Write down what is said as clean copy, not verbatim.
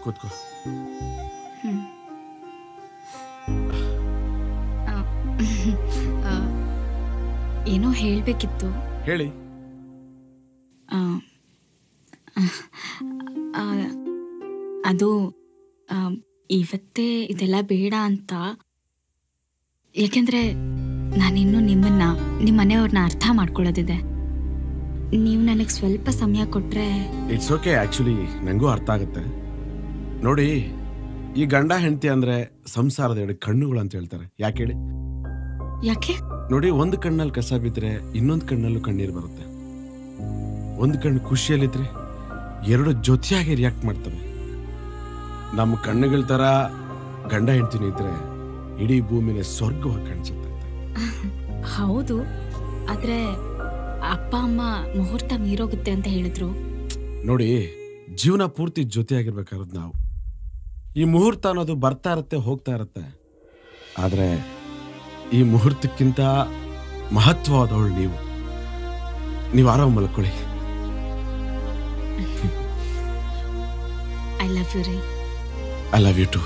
ಕೂತ್ಕೋ. ಏನೋ ಹೇಳಬೇಕಿತ್ತು. ಹೇಳಿ. ಅದು ಇವತ್ತೇ ಇದೆಲ್ಲ ಬೇಡ ಅಂತ. ಯಾಕೆಂದ್ರೆ ನಾನಿನ್ನು ನಿಮ್ಮ ಮನೆಯವ್ರನ್ನ ಅರ್ಥ ಮಾಡ್ಕೊಳ್ಳೋದಿದೆ. ನೀವು ನನಗೆ ಸ್ವಲ್ಪ ಸಮಯ ಕೊಟ್ರೆ. It's okay. ಆಕ್ಚುಲಿ ನನಗೂ ಅರ್ಥ ಆಗುತ್ತೆ. ನೋಡಿ, ಈ ಗಂಡ ಹೆಂಡತಿ ಅಂದ್ರೆ ಸಂಸಾರದ ಎರಡು ಕಣ್ಣುಗಳು ಅಂತ ಹೇಳ್ತಾರೆ. ಯಾಕೆ ಹೇಳಿ? ಯಾಕೆ? ನೋಡಿ, ಒಂದು ಕಣ್ಣಲ್ಲಿ ಕಸ ಬಿದ್ದರೆ ಇನ್ನೊಂದು ಕಣ್ಣಲ್ಲೂ ಕಣ್ಣೀರು ಬರುತ್ತೆ. ಒಂದು ಕಣ್ಣು ಖುಷಿಯಲ್ಲಿದ್ರೆ ಎರಡು ಜೊತೆಯಾಗಿ ರಿಯಾಕ್ಟ್ ಮಾಡ್ತವೆ. ನಮ್ಮ ಕಣ್ಣುಗಳ ತರ ಗಂಡ ಹೆಂಡತಿನೂ ಇದ್ರೆ ಇಡೀ ಭೂಮಿನ ಸ್ವರ್ಗವಾಗಿ ಕಾಣಿಸುತ್ತೆ. ಹೌದು, ಆದ್ರೆ ಅಪ್ಪ ಅಮ್ಮ ಮುಹೂರ್ತ ಮೀರೋಗುತ್ತೆ ಅಂತ ಹೇಳಿದ್ರು. ನೋಡಿ, ಜೀವನ ಪೂರ್ತಿ ಜೊತೆಯಾಗಿರ್ಬೇಕಾದ್ರೆ ನಾವು ಈ ಮುಹೂರ್ತ ಅನ್ನೋದು ಬರ್ತಾ ಇರುತ್ತೆ, ಹೋಗ್ತಾ ಇರುತ್ತೆ. ಆದ್ರೆ ಈ ಮುಹೂರ್ತಕ್ಕಿಂತ ಮಹತ್ವವಾದವಳು ನೀವು ಆರಾಮ ಮಲ್ಕೊಳ್ಳಿ. ಐ ಲವ್ ಯು ರೀ. I love you to.